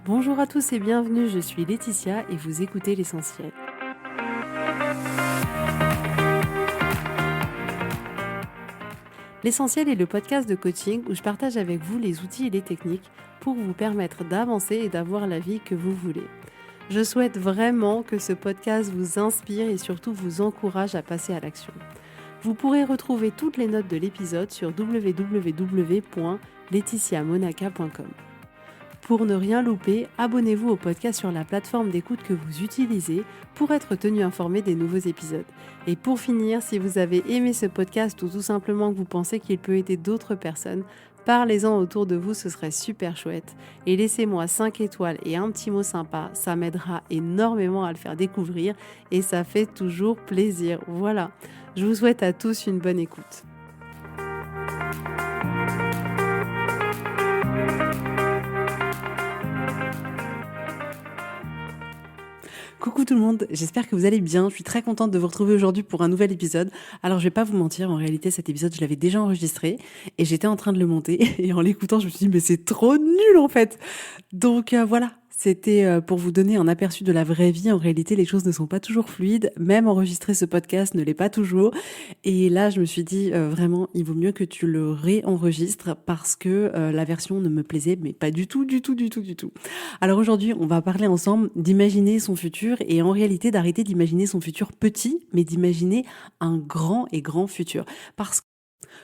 Bonjour à tous et bienvenue, je suis Laetitia et vous écoutez l'essentiel. L'essentiel est le podcast de coaching où je partage avec vous les outils et les techniques pour vous permettre d'avancer et d'avoir la vie que vous voulez. Je souhaite vraiment que ce podcast vous inspire et surtout vous encourage à passer à l'action. Vous pourrez retrouver toutes les notes de l'épisode sur www.laetitiamonaca.com. Pour ne rien louper, abonnez-vous au podcast sur la plateforme d'écoute que vous utilisez pour être tenu informé des nouveaux épisodes. Et pour finir, si vous avez aimé ce podcast ou tout simplement que vous pensez qu'il peut aider d'autres personnes, parlez-en autour de vous, ce serait super chouette. Et laissez-moi 5 étoiles et un petit mot sympa, ça m'aidera énormément à le faire découvrir et ça fait toujours plaisir. Voilà, je vous souhaite à tous une bonne écoute. Coucou tout le monde, j'espère que vous allez bien. Je suis très contente de vous retrouver aujourd'hui pour un nouvel épisode. Alors je vais pas vous mentir, en réalité cet épisode je l'avais déjà enregistré et j'étais en train de le monter et en l'écoutant je me suis dit mais c'est trop nul en fait. Donc voilà, c'était pour vous donner un aperçu de la vraie vie. En réalité les choses ne sont pas toujours fluides, même enregistrer ce podcast ne l'est pas toujours. Et là je me suis dit vraiment il vaut mieux que tu le réenregistres parce que la version ne me plaisait mais pas du tout. Alors aujourd'hui, on va parler ensemble d'imaginer son futur et en réalité d'arrêter d'imaginer son futur petit, mais d'imaginer un grand futur. Parce que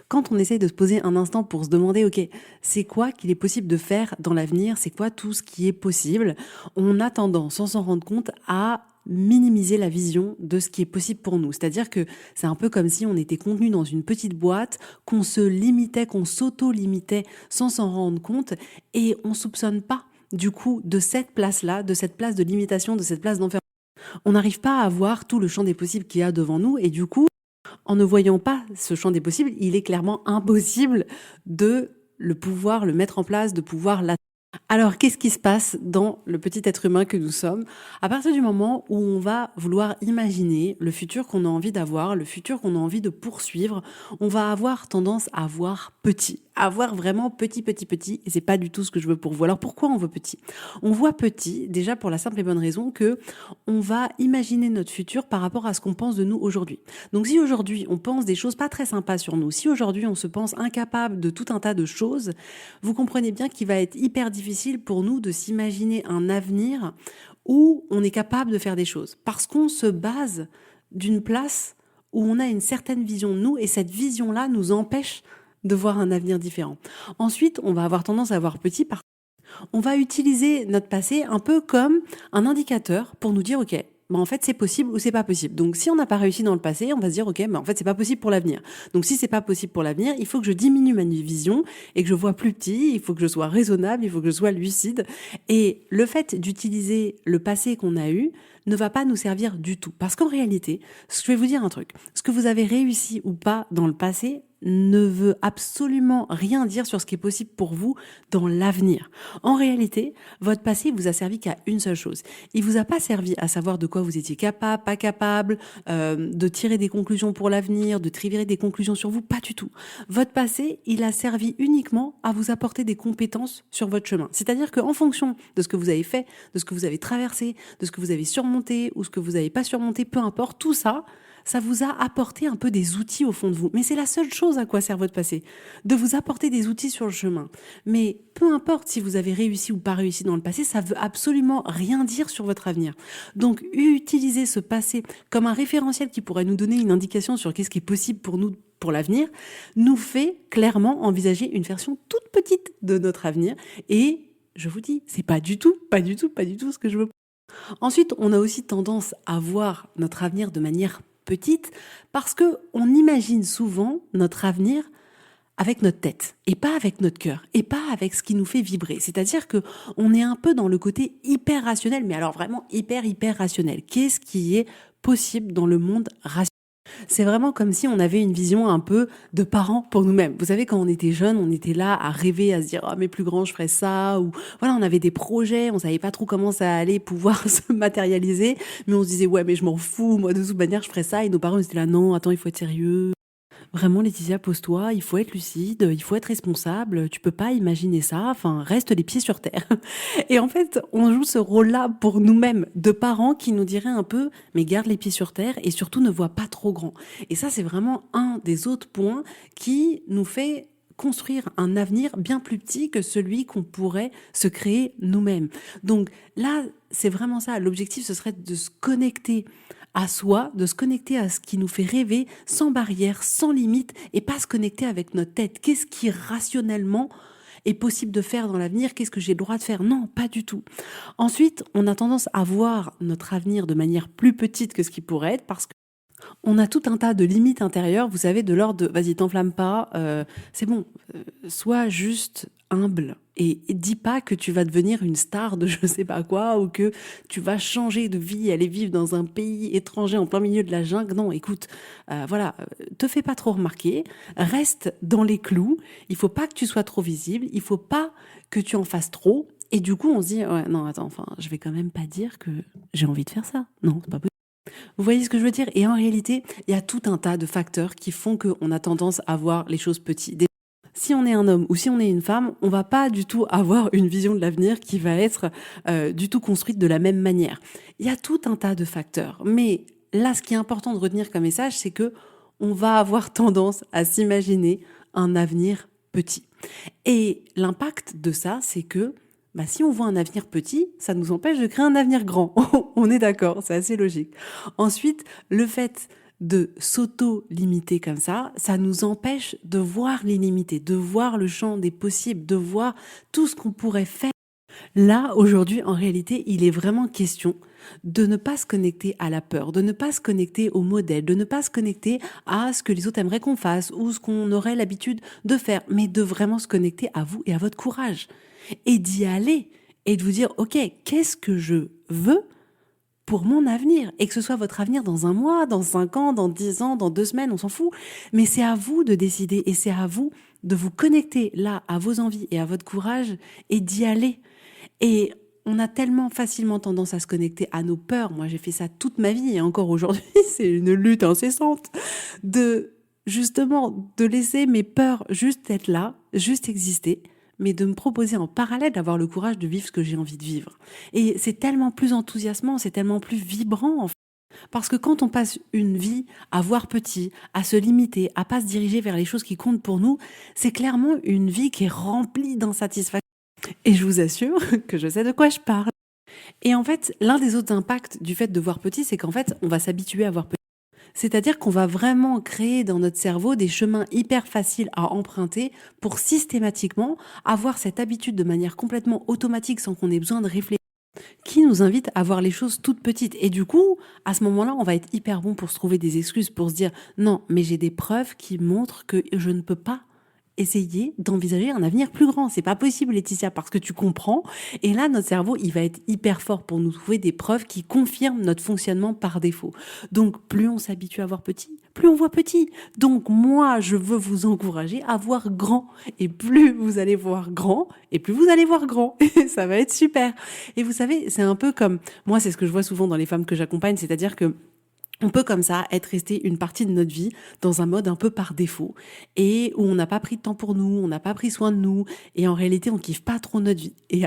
quand on essaye de se poser un instant pour se demander, ok, c'est quoi qu'il est possible de faire dans l'avenir, c'est quoi tout ce qui est possible, on a tendance, sans s'en rendre compte, à minimiser la vision de ce qui est possible pour nous. C'est-à-dire que c'est un peu comme si on était contenu dans une petite boîte, qu'on se limitait, qu'on s'auto-limitait sans s'en rendre compte et on soupçonne pas du coup de cette place-là, de cette place de limitation, de cette place d'enfermement. On n'arrive pas à voir tout le champ des possibles qu'il y a devant nous et du coup, en ne voyant pas ce champ des possibles, il est clairement impossible de le pouvoir le mettre en place, de pouvoir l'atteindre. Alors, qu'est-ce qui se passe dans le petit être humain que nous sommes à partir du moment où on va vouloir imaginer le futur qu'on a envie d'avoir, le futur qu'on a envie de poursuivre, on va avoir tendance à voir petit, à voir vraiment petit, et c'est pas du tout ce que je veux pour vous. Alors, pourquoi on veut petit? On voit petit, déjà pour la simple et bonne raison que on va imaginer notre futur par rapport à ce qu'on pense de nous aujourd'hui. Donc, si aujourd'hui, on pense des choses pas très sympas sur nous, si aujourd'hui, on se pense incapable de tout un tas de choses, vous comprenez bien qu'il va être hyper difficile pour nous de s'imaginer un avenir où on est capable de faire des choses. Parce qu'on se base d'une place où on a une certaine vision de nous et cette vision-là nous empêche de voir un avenir différent. Ensuite, on va avoir tendance à voir petit parce qu'on va utiliser notre passé un peu comme un indicateur pour nous dire, ok, en fait, c'est possible ou c'est pas possible. Donc, si on n'a pas réussi dans le passé, on va se dire, ok, en fait, c'est pas possible pour l'avenir. Donc, si c'est pas possible pour l'avenir, il faut que je diminue ma vision et que je vois plus petit, il faut que je sois raisonnable, il faut que je sois lucide. Et le fait d'utiliser le passé qu'on a eu ne va pas nous servir du tout. Parce qu'en réalité, je vais vous dire un truc. Ce que vous avez réussi ou pas dans le passé ne veut absolument rien dire sur ce qui est possible pour vous dans l'avenir. En réalité, votre passé vous a servi qu'à une seule chose. Il vous a pas servi à savoir de quoi vous étiez capable, pas capable, de tirer des conclusions pour l'avenir, de tirer des conclusions sur vous, pas du tout. Votre passé, il a servi uniquement à vous apporter des compétences sur votre chemin. C'est-à-dire qu'en fonction de ce que vous avez fait, de ce que vous avez traversé, de ce que vous avez surmonté ou ce que vous n'avez pas surmonté, peu importe, tout ça, ça vous a apporté un peu des outils au fond de vous. Mais c'est la seule chose à quoi sert votre passé, de vous apporter des outils sur le chemin. Mais peu importe si vous avez réussi ou pas réussi dans le passé, ça veut absolument rien dire sur votre avenir. Donc, utiliser ce passé comme un référentiel qui pourrait nous donner une indication sur qu'est-ce qui est possible pour nous pour l'avenir, nous fait clairement envisager une version toute petite de notre avenir. Et je vous dis, c'est pas du tout ce que je veux. Ensuite, on a aussi tendance à voir notre avenir de manière petite parce que on imagine souvent notre avenir avec notre tête et pas avec notre cœur et pas avec ce qui nous fait vibrer. C'est-à-dire que on est un peu dans le côté hyper rationnel, mais alors vraiment hyper rationnel. Qu'est-ce qui est possible dans le monde rationnel? C'est vraiment comme si on avait une vision un peu de parents pour nous-mêmes. Vous savez, quand on était jeune, on était là à rêver, à se dire « Ah, mais plus grand, je ferais ça » ou voilà, on avait des projets, on savait pas trop comment ça allait pouvoir se matérialiser, mais on se disait « Ouais, mais je m'en fous, moi, de toute manière, je ferais ça » et nos parents ils étaient là « Non, attends, il faut être sérieux ». Vraiment, Laetitia, pose-toi, il faut être lucide, il faut être responsable, tu peux pas imaginer ça, enfin, reste les pieds sur terre. Et en fait, on joue ce rôle-là pour nous-mêmes, de parents qui nous diraient un peu, mais garde les pieds sur terre et surtout ne vois pas trop grand. Et ça, c'est vraiment un des autres points qui nous fait construire un avenir bien plus petit que celui qu'on pourrait se créer nous-mêmes. Donc là, c'est vraiment ça. L'objectif, ce serait de se connecter à soi, de se connecter à ce qui nous fait rêver sans barrière, sans limite, et pas se connecter avec notre tête. Qu'est-ce qui rationnellement est possible de faire dans l'avenir? Qu'est-ce que j'ai le droit de faire? Non, pas du tout. Ensuite, on a tendance à voir notre avenir de manière plus petite que ce qui pourrait être parce qu'on a tout un tas de limites intérieures, vous savez, de l'ordre de vas-y, t'enflamme pas, c'est bon, sois juste humble et dis pas que tu vas devenir une star de je sais pas quoi ou que tu vas changer de vie, aller vivre dans un pays étranger en plein milieu de la jungle. Non, écoute, voilà, te fais pas trop remarquer, reste dans les clous, il faut pas que tu sois trop visible, il faut pas que tu en fasses trop. Et du coup, on se dit, ouais, non, attends, enfin, je vais quand même pas dire que j'ai envie de faire ça. Non, c'est pas possible. Vous voyez ce que je veux dire? Et en réalité, il y a tout un tas de facteurs qui font qu'on a tendance à voir les choses petites. Si on est un homme ou si on est une femme, on va pas du tout avoir une vision de l'avenir qui va être du tout construite de la même manière. Il y a tout un tas de facteurs. Mais là, ce qui est important de retenir comme message, c'est que on va avoir tendance à s'imaginer un avenir petit. Et l'impact de ça, c'est que si on voit un avenir petit, ça nous empêche de créer un avenir grand. On est d'accord, c'est assez logique. Ensuite, le fait de s'auto-limiter comme ça nous empêche de voir l'illimité, de voir le champ des possibles, de voir tout ce qu'on pourrait faire. Là, aujourd'hui, en réalité, il est vraiment question de ne pas se connecter à la peur, de ne pas se connecter au modèle, de ne pas se connecter à ce que les autres aimeraient qu'on fasse ou ce qu'on aurait l'habitude de faire, mais de vraiment se connecter à vous et à votre courage et d'y aller et de vous dire, OK, qu'est-ce que je veux pour mon avenir? Et que ce soit votre avenir dans 1 mois, dans 5 ans, dans 10 ans, dans 2 semaines, on s'en fout. Mais c'est à vous de décider et c'est à vous de vous connecter là à vos envies et à votre courage et d'y aller. Et on a tellement facilement tendance à se connecter à nos peurs. Moi, j'ai fait ça toute ma vie et encore aujourd'hui, c'est une lutte incessante de justement de laisser mes peurs juste être là, juste exister, mais de me proposer en parallèle d'avoir le courage de vivre ce que j'ai envie de vivre. Et c'est tellement plus enthousiasmant, c'est tellement plus vibrant en fait. Parce que quand on passe une vie à voir petit, à se limiter, à pas se diriger vers les choses qui comptent pour nous, c'est clairement une vie qui est remplie d'insatisfaction. Et je vous assure que je sais de quoi je parle. Et en fait, l'un des autres impacts du fait de voir petit, c'est qu'en fait, on va s'habituer à voir petit. C'est-à-dire qu'on va vraiment créer dans notre cerveau des chemins hyper faciles à emprunter pour systématiquement avoir cette habitude de manière complètement automatique sans qu'on ait besoin de réfléchir, qui nous invite à voir les choses toutes petites. Et du coup, à ce moment-là, on va être hyper bon pour se trouver des excuses, pour se dire non, mais j'ai des preuves qui montrent que je ne peux pas essayer d'envisager un avenir plus grand. C'est pas possible, Laetitia, parce que tu comprends. Et là, notre cerveau, il va être hyper fort pour nous trouver des preuves qui confirment notre fonctionnement par défaut. Donc, plus on s'habitue à voir petit, plus on voit petit. Donc, moi, je veux vous encourager à voir grand. Et plus vous allez voir grand, et plus vous allez voir grand. Et ça va être super. Et vous savez, c'est un peu comme, moi, c'est ce que je vois souvent dans les femmes que j'accompagne, c'est-à-dire que on peut comme ça être resté une partie de notre vie dans un mode un peu par défaut et où on n'a pas pris de temps pour nous, on n'a pas pris soin de nous et en réalité on kiffe pas trop notre vie. Et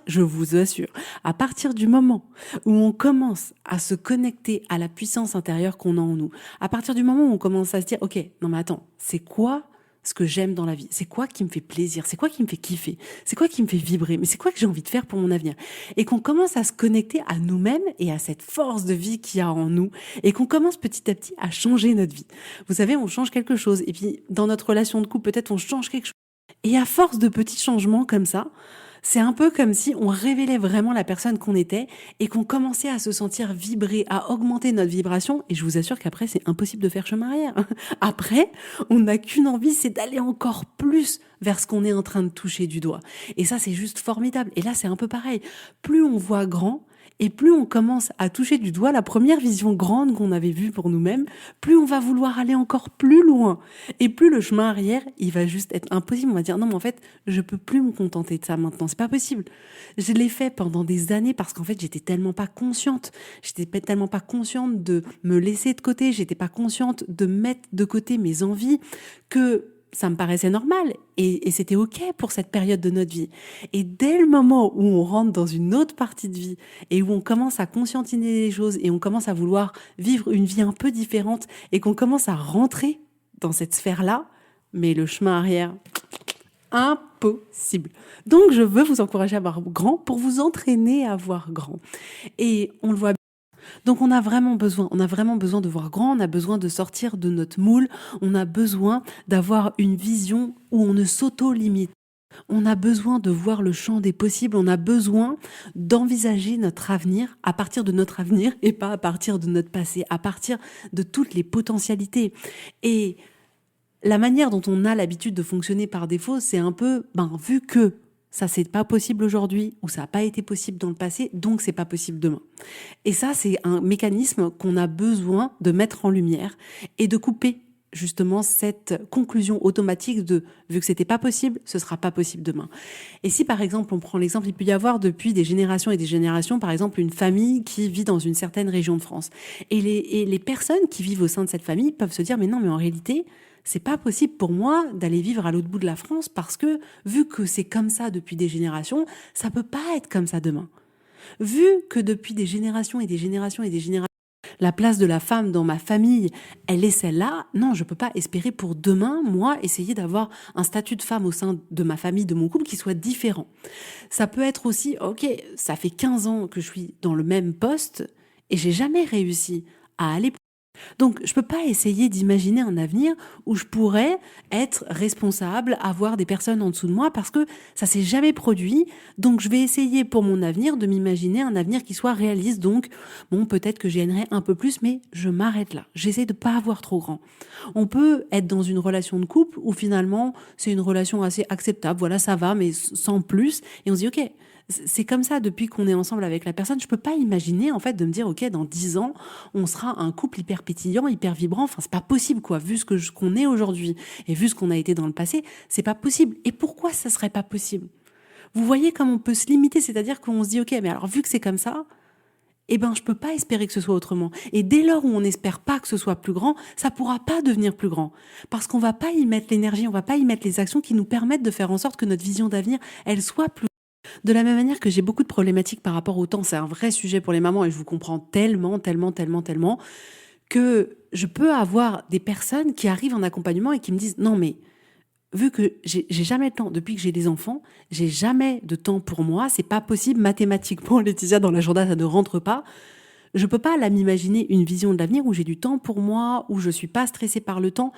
je vous assure, à partir du moment où on commence à se connecter à la puissance intérieure qu'on a en nous, à partir du moment où on commence à se dire ok, non mais attends, c'est quoi ce que j'aime dans la vie? C'est quoi qui me fait plaisir? C'est quoi qui me fait kiffer? C'est quoi qui me fait vibrer? Mais c'est quoi que j'ai envie de faire pour mon avenir? Et qu'on commence à se connecter à nous-mêmes et à cette force de vie qu'il y a en nous et qu'on commence petit à petit à changer notre vie. Vous savez, on change quelque chose et puis dans notre relation de couple, peut-être on change quelque chose. Et à force de petits changements comme ça, c'est un peu comme si on révélait vraiment la personne qu'on était et qu'on commençait à se sentir vibrer, à augmenter notre vibration. Et je vous assure qu'après, c'est impossible de faire chemin arrière. Après, on n'a qu'une envie, c'est d'aller encore plus vers ce qu'on est en train de toucher du doigt. Et ça, c'est juste formidable. Et là, c'est un peu pareil. Plus on voit grand, Et plus on commence à toucher du doigt la première vision grande qu'on avait vue pour nous-mêmes, plus on va vouloir aller encore plus loin. Et plus le chemin arrière, il va juste être impossible. On va dire non, mais en fait, je peux plus me contenter de ça maintenant. C'est pas possible. Je l'ai fait pendant des années parce qu'en fait, j'étais tellement pas consciente. J'étais tellement pas consciente de me laisser de côté. J'étais pas consciente de mettre de côté mes envies que ça me paraissait normal et c'était OK pour cette période de notre vie. Et dès le moment où on rentre dans une autre partie de vie et où on commence à conscientiser les choses et on commence à vouloir vivre une vie un peu différente et qu'on commence à rentrer dans cette sphère-là, mais le chemin arrière, impossible. Donc je veux vous encourager à voir grand pour vous entraîner à voir grand. Et on le voit. Donc on a vraiment besoin de voir grand, on a besoin de sortir de notre moule, on a besoin d'avoir une vision où on ne s'auto-limite. On a besoin de voir le champ des possibles, on a besoin d'envisager notre avenir à partir de notre avenir et pas à partir de notre passé, à partir de toutes les potentialités. Et la manière dont on a l'habitude de fonctionner par défaut, c'est un peu, vu que ça c'est pas possible aujourd'hui ou ça n'a pas été possible dans le passé, donc c'est pas possible demain. Et ça, c'est un mécanisme qu'on a besoin de mettre en lumière et de couper justement cette conclusion automatique de vu que c'était pas possible, ce sera pas possible demain. Et si par exemple, on prend l'exemple, il peut y avoir depuis des générations et des générations, par exemple, une famille qui vit dans une certaine région de France. Et les personnes qui vivent au sein de cette famille peuvent se dire, mais non, mais en réalité, c'est pas possible pour moi d'aller vivre à l'autre bout de la France parce que vu que c'est comme ça depuis des générations, ça peut pas être comme ça demain. Vu que depuis des générations et des générations et des générations, la place de la femme dans ma famille, elle est celle-là, non, je peux pas espérer pour demain, moi, essayer d'avoir un statut de femme au sein de ma famille, de mon couple qui soit différent. Ça peut être aussi, ok, ça fait 15 ans que je suis dans le même poste et j'ai jamais réussi à aller. Donc, je peux pas essayer d'imaginer un avenir où je pourrais être responsable, avoir des personnes en dessous de moi parce que ça s'est jamais produit. Donc, je vais essayer pour mon avenir de m'imaginer un avenir qui soit réaliste. Donc, bon, peut-être que je gagnerai un peu plus, mais je m'arrête là. J'essaie de pas avoir trop grand. On peut être dans une relation de couple où finalement, c'est une relation assez acceptable. Voilà, ça va, mais sans plus. Et on se dit, OK, c'est comme ça depuis qu'on est ensemble avec la personne. Je peux pas imaginer, en fait, de me dire, OK, dans 10 ans, on sera un couple hyper pétillant, hyper vibrant. Enfin, c'est pas possible, quoi. Vu qu'on est aujourd'hui et vu ce qu'on a été dans le passé, c'est pas possible. Et pourquoi ça serait pas possible? Vous voyez comme on peut se limiter, c'est-à-dire qu'on se dit, OK, mais alors, vu que c'est comme ça, je peux pas espérer que ce soit autrement. Et dès lors où on n'espère pas que ce soit plus grand, ça pourra pas devenir plus grand. Parce qu'on va pas y mettre l'énergie, on va pas y mettre les actions qui nous permettent de faire en sorte que notre vision d'avenir, elle soit plus. De la même manière que j'ai beaucoup de problématiques par rapport au temps, c'est un vrai sujet pour les mamans et je vous comprends tellement, que je peux avoir des personnes qui arrivent en accompagnement et qui me disent non mais vu que j'ai jamais le temps depuis que j'ai des enfants, j'ai jamais de temps pour moi, c'est pas possible mathématiquement Laetitia dans l'agenda ça ne rentre pas. Je peux pas là m'imaginer une vision de l'avenir où j'ai du temps pour moi, où je suis pas stressée par le temps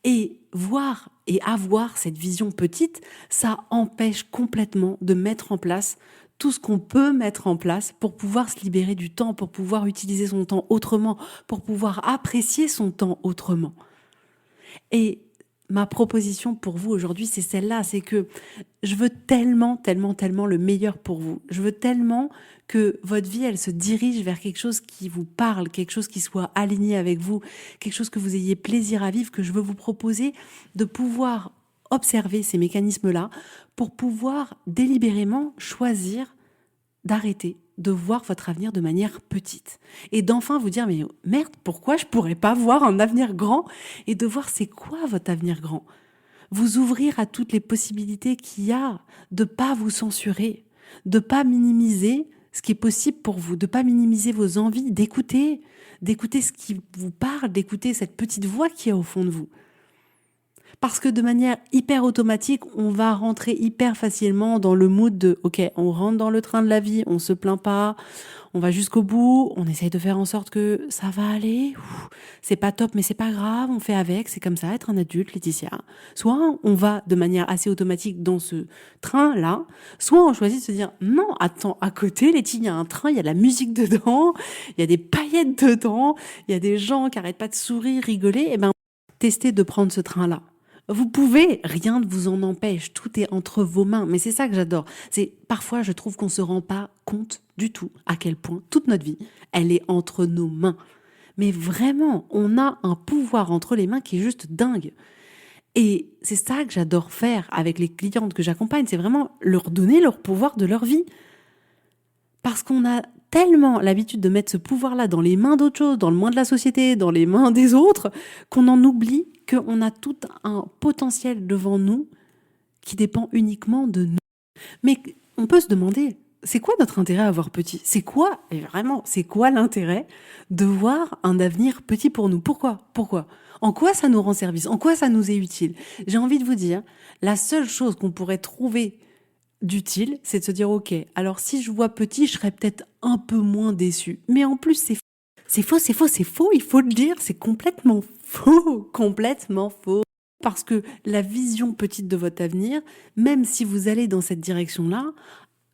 et voir et avoir cette vision petite, ça empêche complètement de mettre en place tout ce qu'on peut mettre en place pour pouvoir se libérer du temps, pour pouvoir utiliser son temps autrement, pour pouvoir apprécier son temps autrement. Et ma proposition pour vous aujourd'hui, c'est celle-là, c'est que je veux tellement le meilleur pour vous. Je veux tellement que votre vie, elle se dirige vers quelque chose qui vous parle, quelque chose qui soit aligné avec vous, quelque chose que vous ayez plaisir à vivre, que je veux vous proposer de pouvoir observer ces mécanismes-là pour pouvoir délibérément choisir d'arrêter de voir votre avenir de manière petite et d'enfin vous dire mais merde, pourquoi je pourrais pas voir un avenir grand et de voir c'est quoi votre avenir grand. Vous ouvrir à toutes les possibilités qu'il y a, de pas vous censurer, de pas minimiser ce qui est possible pour vous, de pas minimiser vos envies, d'écouter ce qui vous parle, d'écouter cette petite voix qui est au fond de vous. Parce que de manière hyper automatique, on va rentrer hyper facilement dans le mood de « Ok, on rentre dans le train de la vie, on se plaint pas, on va jusqu'au bout, on essaye de faire en sorte que ça va aller, c'est pas top mais c'est pas grave, on fait avec, c'est comme ça, être un adulte, Laetitia. » Soit on va de manière assez automatique dans ce train-là, soit on choisit de se dire « Non, attends, à côté, Laetitia, il y a un train, il y a de la musique dedans, il y a des paillettes dedans, il y a des gens qui arrêtent pas de sourire, rigoler, » tester de prendre ce train-là. Vous pouvez, rien ne vous en empêche, tout est entre vos mains. Mais c'est ça que j'adore. C'est parfois, je trouve qu'on se rend pas compte du tout à quel point toute notre vie, elle est entre nos mains. Mais vraiment, on a un pouvoir entre les mains qui est juste dingue. Et c'est ça que j'adore faire avec les clientes que j'accompagne, c'est vraiment leur donner leur pouvoir de leur vie. Parce qu'on a tellement l'habitude de mettre ce pouvoir-là dans les mains d'autres choses, dans le moins de la société, dans les mains des autres, qu'on en oublie qu'on a tout un potentiel devant nous qui dépend uniquement de nous. Mais on peut se demander, c'est quoi notre intérêt à avoir petit? C'est quoi, et vraiment, c'est quoi l'intérêt de voir un avenir petit pour nous? Pourquoi? En quoi ça nous rend service? En quoi ça nous est utile? J'ai envie de vous dire, la seule chose qu'on pourrait trouver d'utile, c'est de se dire, ok, alors si je vois petit, je serais peut-être un peu moins déçu. Mais en plus, c'est faux. C'est faux, il faut le dire, c'est complètement faux. Parce que la vision petite de votre avenir, même si vous allez dans cette direction-là,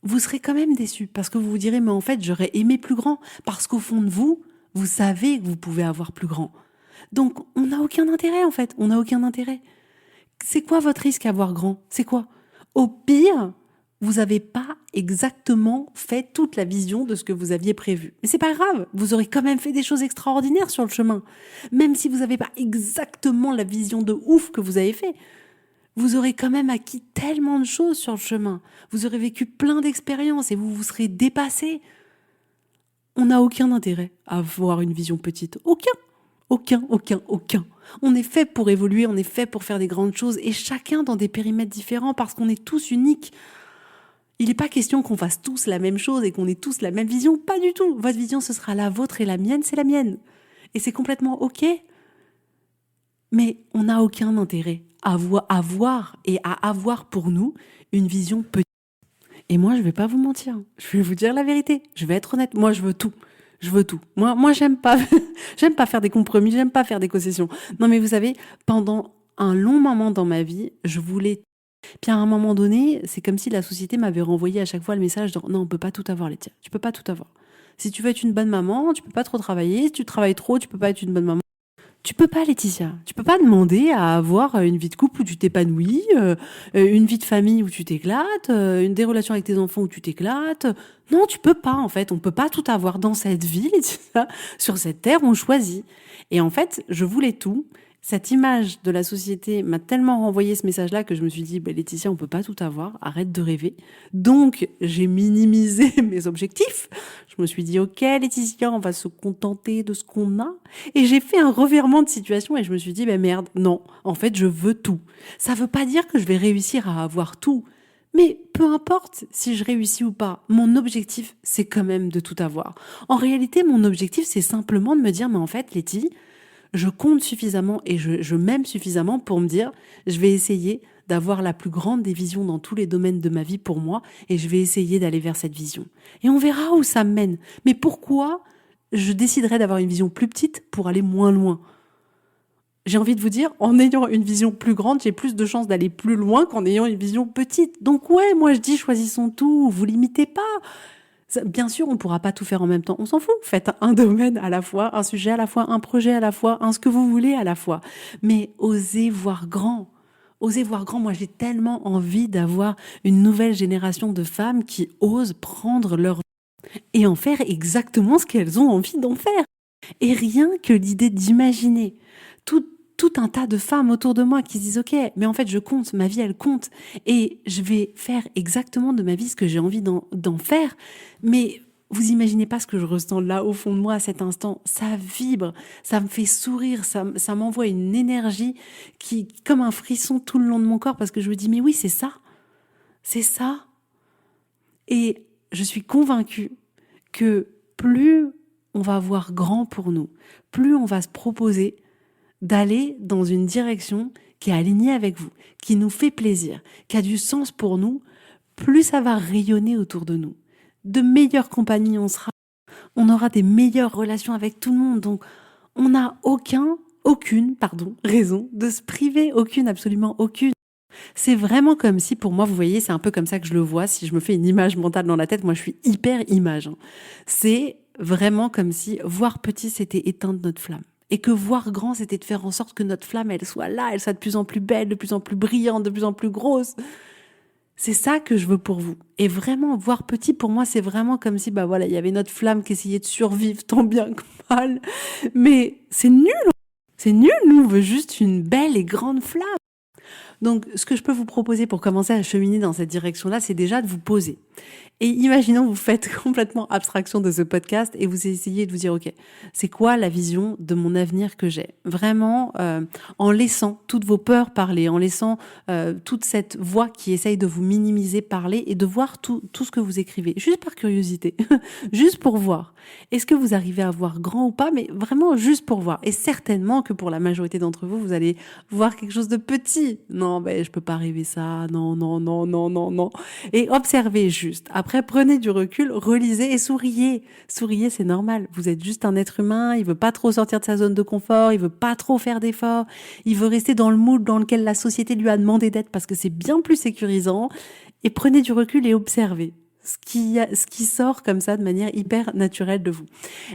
vous serez quand même déçu. Parce que vous vous direz, mais en fait, j'aurais aimé plus grand. Parce qu'au fond de vous, vous savez que vous pouvez avoir plus grand. Donc, on n'a aucun intérêt, en fait. On n'a aucun intérêt. C'est quoi votre risque à avoir grand? C'est quoi? Au pire, vous n'avez pas exactement fait toute la vision de ce que vous aviez prévu. Mais c'est pas grave, vous aurez quand même fait des choses extraordinaires sur le chemin. Même si vous n'avez pas exactement la vision de ouf que vous avez fait, vous aurez quand même acquis tellement de choses sur le chemin. Vous aurez vécu plein d'expériences et vous vous serez dépassé. On n'a aucun intérêt à avoir une vision petite. Aucun. On est fait pour évoluer, on est fait pour faire des grandes choses et chacun dans des périmètres différents parce qu'on est tous uniques. Il n'est pas question qu'on fasse tous la même chose et qu'on ait tous la même vision, pas du tout. Votre vision, ce sera la vôtre et la mienne, c'est la mienne. Et c'est complètement OK. Mais on n'a aucun intérêt à avoir et à avoir pour nous une vision petite. Et moi, je vais pas vous mentir. Je vais vous dire la vérité. Je vais être honnête. Moi, je veux tout. Je veux tout. Moi, j'aime pas, j'aime pas faire des compromis, j'aime pas faire des concessions. Non, mais vous savez, pendant un long moment dans ma vie, je voulais. Puis à un moment donné, c'est comme si la société m'avait renvoyé à chaque fois le message de non, on peut pas tout avoir, Laetitia. Tu peux pas tout avoir. Si tu veux être une bonne maman, tu peux pas trop travailler. Si tu travailles trop, tu peux pas être une bonne maman. Tu peux pas, Laetitia. Tu peux pas demander à avoir une vie de couple où tu t'épanouis, une vie de famille où tu t'éclates, des relations avec tes enfants où tu t'éclates. Non, tu peux pas, en fait. On peut pas tout avoir dans cette vie, Laetitia. Sur cette terre, on choisit. Et en fait, je voulais tout. Cette image de la société m'a tellement renvoyé ce message-là que je me suis dit, bah, Laetitia, on peut pas tout avoir, arrête de rêver. Donc, j'ai minimisé mes objectifs. Je me suis dit, ok, Laetitia, on va se contenter de ce qu'on a. Et j'ai fait un revirement de situation et je me suis dit, bah merde, non, en fait, je veux tout. Ça veut pas dire que je vais réussir à avoir tout. Mais peu importe si je réussis ou pas, mon objectif, c'est quand même de tout avoir. En réalité, mon objectif, c'est simplement de me dire, mais en fait, Letty, je compte suffisamment et je m'aime suffisamment pour me dire, je vais essayer d'avoir la plus grande des visions dans tous les domaines de ma vie pour moi et je vais essayer d'aller vers cette vision. Et on verra où ça me mène. Mais pourquoi je déciderais d'avoir une vision plus petite pour aller moins loin? J'ai envie de vous dire, en ayant une vision plus grande, j'ai plus de chances d'aller plus loin qu'en ayant une vision petite. Donc ouais, moi je dis choisissons tout, vous limitez pas. Bien sûr, on ne pourra pas tout faire en même temps. On s'en fout. Faites un domaine à la fois, un sujet à la fois, un projet à la fois, un ce que vous voulez à la fois. Mais osez voir grand. Osez voir grand. Moi, j'ai tellement envie d'avoir une nouvelle génération de femmes qui osent prendre leur vie et en faire exactement ce qu'elles ont envie d'en faire. Et rien que l'idée d'imaginer tout un tas de femmes autour de moi qui se disent ok, mais en fait je compte, ma vie elle compte et je vais faire exactement de ma vie ce que j'ai envie d'en faire. Mais vous imaginez pas ce que je ressens là au fond de moi à cet instant. Ça vibre, ça me fait sourire, ça m'envoie une énergie qui comme un frisson tout le long de mon corps parce que je me dis mais oui c'est ça, c'est ça. Et je suis convaincue que plus on va voir grand pour nous, plus on va se proposer d'aller dans une direction qui est alignée avec vous, qui nous fait plaisir, qui a du sens pour nous, plus ça va rayonner autour de nous. De meilleures compagnies on sera, on aura des meilleures relations avec tout le monde. Donc, on n'a aucune raison de se priver, absolument aucune. C'est vraiment comme si, pour moi, vous voyez, c'est un peu comme ça que je le vois. Si je me fais une image mentale dans la tête, moi je suis hyper image. C'est vraiment comme si voir petit, c'était éteindre notre flamme. Et que voir grand, c'était de faire en sorte que notre flamme, elle soit là, elle soit de plus en plus belle, de plus en plus brillante, de plus en plus grosse. C'est ça que je veux pour vous. Et vraiment, voir petit, pour moi, c'est vraiment comme si, il y avait notre flamme qui essayait de survivre tant bien que mal. Mais c'est nul. C'est nul, nous, on veut juste une belle et grande flamme. Donc, ce que je peux vous proposer pour commencer à cheminer dans cette direction-là, c'est déjà de vous poser. Et imaginons, vous faites complètement abstraction de ce podcast et vous essayez de vous dire, OK, c'est quoi la vision de mon avenir que j'ai? Vraiment, en laissant toutes vos peurs parler, en laissant toute cette voix qui essaye de vous minimiser parler et de voir tout ce que vous écrivez, juste par curiosité, juste pour voir. Est-ce que vous arrivez à voir grand ou pas, mais vraiment juste pour voir. Et certainement que pour la majorité d'entre vous, vous allez voir quelque chose de petit. Non, je peux pas rêver ça. Non, non, non, non, non, non. Et observez juste. Après, prenez du recul, relisez et souriez. Souriez, c'est normal. Vous êtes juste un être humain. Il veut pas trop sortir de sa zone de confort. Il veut pas trop faire d'efforts. Il veut rester dans le mood dans lequel la société lui a demandé d'être parce que c'est bien plus sécurisant. Et prenez du recul et observez ce qui sort comme ça de manière hyper naturelle de vous.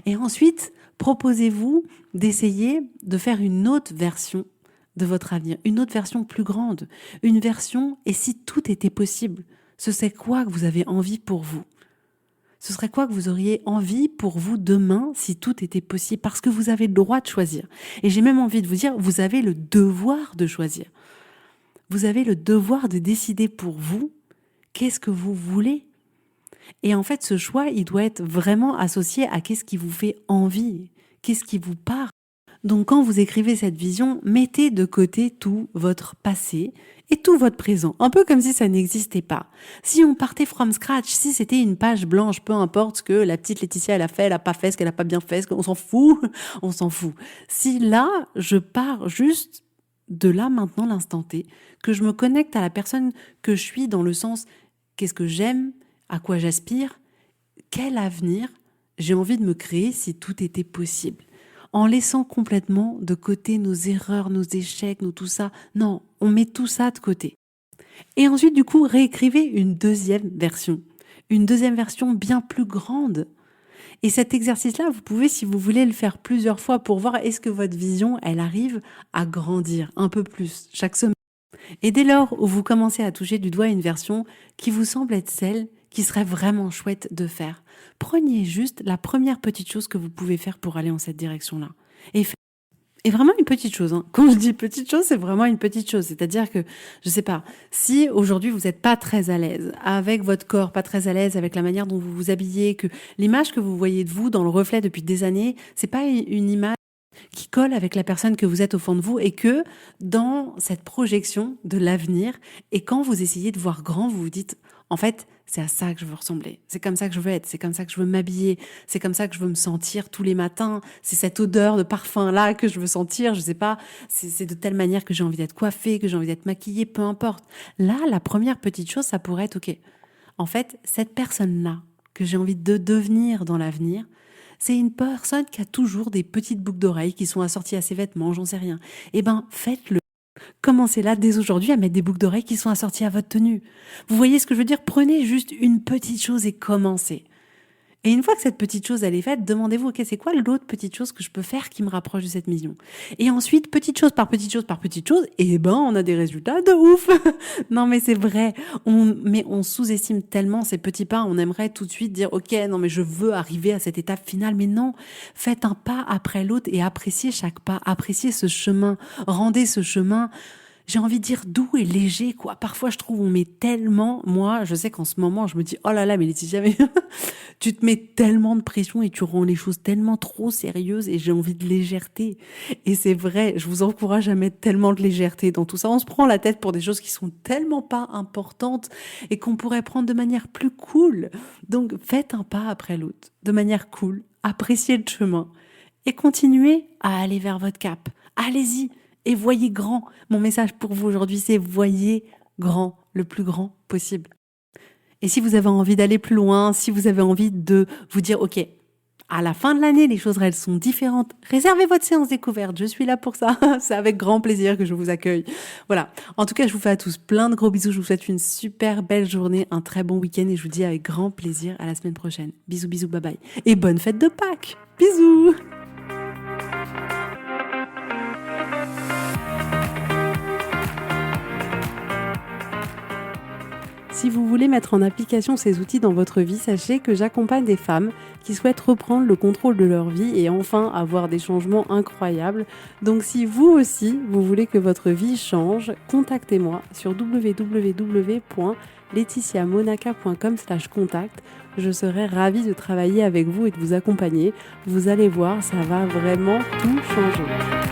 Et ensuite, proposez-vous d'essayer de faire une autre version de votre avenir, une autre version plus grande, une version, et si tout était possible, ce serait quoi que vous avez envie pour vous? Ce serait quoi que vous auriez envie pour vous demain si tout était possible? Parce que vous avez le droit de choisir. Et j'ai même envie de vous dire, vous avez le devoir de choisir. Vous avez le devoir de décider pour vous qu'est-ce que vous voulez. Et en fait, ce choix, il doit être vraiment associé à qu'est-ce qui vous fait envie, qu'est-ce qui vous parle. Donc quand vous écrivez cette vision, mettez de côté tout votre passé et tout votre présent, un peu comme si ça n'existait pas. Si on partait from scratch, si c'était une page blanche, peu importe ce que la petite Laetitia elle a fait, elle a pas fait, ce qu'elle a pas bien fait, on s'en fout, on s'en fout. Si là, je pars juste de là maintenant, l'instant T, que je me connecte à la personne que je suis dans le sens qu'est-ce que j'aime, à quoi j'aspire, quel avenir j'ai envie de me créer si tout était possible. En laissant complètement de côté nos erreurs, nos échecs, tout ça. Non, on met tout ça de côté. Et ensuite, du coup, réécrivez une deuxième version bien plus grande. Et cet exercice-là, vous pouvez, si vous voulez, le faire plusieurs fois pour voir est-ce que votre vision, elle arrive à grandir un peu plus chaque semaine. Et dès lors où vous commencez à toucher du doigt une version qui vous semble être celle qui serait vraiment chouette de faire, prenez juste la première petite chose que vous pouvez faire pour aller en cette direction-là. Et vraiment une petite chose. Hein. Quand je dis petite chose, c'est vraiment une petite chose. C'est-à-dire que, je sais pas, si aujourd'hui vous n'êtes pas très à l'aise avec votre corps, pas très à l'aise avec la manière dont vous vous habillez, que l'image que vous voyez de vous dans le reflet depuis des années, c'est pas une image qui colle avec la personne que vous êtes au fond de vous et que dans cette projection de l'avenir et quand vous essayez de voir grand, vous vous dites en fait, c'est à ça que je veux ressembler. C'est comme ça que je veux être, c'est comme ça que je veux m'habiller, c'est comme ça que je veux me sentir tous les matins, c'est cette odeur de parfum là que je veux sentir, je sais pas, c'est de telle manière que j'ai envie d'être coiffée, que j'ai envie d'être maquillée, peu importe. Là, la première petite chose, ça pourrait être OK. En fait, cette personne-là que j'ai envie de devenir dans l'avenir, c'est une personne qui a toujours des petites boucles d'oreilles qui sont assorties à ses vêtements, j'en sais rien. Eh ben, faites-le. Commencez là dès aujourd'hui à mettre des boucles d'oreilles qui sont assorties à votre tenue. Vous voyez ce que je veux dire? Prenez juste une petite chose et commencez. Et une fois que cette petite chose elle est faite, demandez-vous, ok, c'est quoi l'autre petite chose que je peux faire qui me rapproche de cette mission? Et ensuite, petite chose par petite chose par petite chose, et ben on a des résultats de ouf. Non mais c'est vrai, on sous-estime tellement ces petits pas, on aimerait tout de suite dire, ok, non mais je veux arriver à cette étape finale, mais non, faites un pas après l'autre et appréciez chaque pas, appréciez ce chemin, rendez ce chemin. J'ai envie de dire doux et léger, quoi. Parfois, je trouve on met tellement, moi, je sais qu'en ce moment, je me dis, oh là là, mais Laetitia, mais tu te mets tellement de pression et tu rends les choses tellement trop sérieuses et j'ai envie de légèreté. Et c'est vrai, je vous encourage à mettre tellement de légèreté dans tout ça. On se prend la tête pour des choses qui sont tellement pas importantes et qu'on pourrait prendre de manière plus cool. Donc, faites un pas après l'autre, de manière cool, appréciez le chemin et continuez à aller vers votre cap. Allez-y. Et voyez grand. Mon message pour vous aujourd'hui, c'est voyez grand, le plus grand possible. Et si vous avez envie d'aller plus loin, si vous avez envie de vous dire, ok, à la fin de l'année, les choses, elles sont différentes. Réservez votre séance découverte. Je suis là pour ça. C'est avec grand plaisir que je vous accueille. Voilà. En tout cas, je vous fais à tous plein de gros bisous. Je vous souhaite une super belle journée, un très bon week-end et je vous dis avec grand plaisir à la semaine prochaine. Bisous, bisous, bye bye. Et bonne fête de Pâques. Bisous. si vous voulez mettre en application ces outils dans votre vie, sachez que j'accompagne des femmes qui souhaitent reprendre le contrôle de leur vie et enfin avoir des changements incroyables. Donc si vous aussi, vous voulez que votre vie change, contactez-moi sur www.laetitiamonaca.com/contact. Je serai ravie de travailler avec vous et de vous accompagner. Vous allez voir, ça va vraiment tout changer.